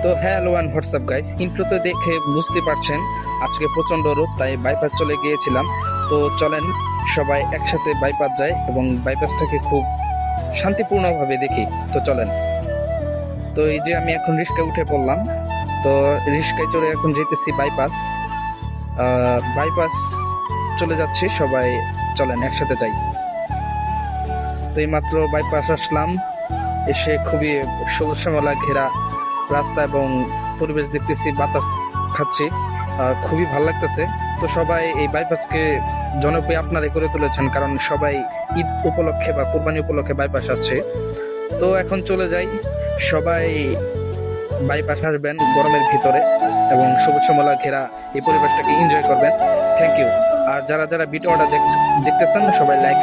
তো hello and WhatsApp guys, ইন্ট্রোতে দেখে বুঝতে পারছেন আজকে প্রচণ্ড রোদ, তাই বাইপাস চলে গিয়েছিলাম। তো চলেন সবাই একসাথে বাইপাস যাই এবং বাইপাসটাকে খুব শান্তিপূর্ণভাবে দেখি। তো চলেন। তো এই যে আমি এখন রিক্সায় উঠে পড়লাম। তো রিক্সায় চড়ে এখন যেতেছি বাইপাস। বাইপাস চলে যাচ্ছি, সবাই চলেন একসাথে যাই। তো এই মাত্র বাইপাস আসলাম, এসে খুবই সবুজ শ্যামলা ঘেরা রাস্তা এবং পরিবেশ দেখতেছি, বাতাস খাচ্ছি, খুবই ভালো লাগতেছে। তো সবাই এই বাইপাসকে জনপ্রিয় আপনারাই করে তুলেছেন, কারণ সবাই ঈদ উপলক্ষে বা কোরবানি উপলক্ষে বাইপাস আছে। তো এখন চলে যাই, সবাই বাইপাস আসবেন গরমের ভিতরে এবং সবুজ শ্যামলা ঘেরা এই পরিবেশটাকে এনজয় করবেন। Thank you. আর যারা যারা ভিডিওটা দেখতেছেন সবাই লাইক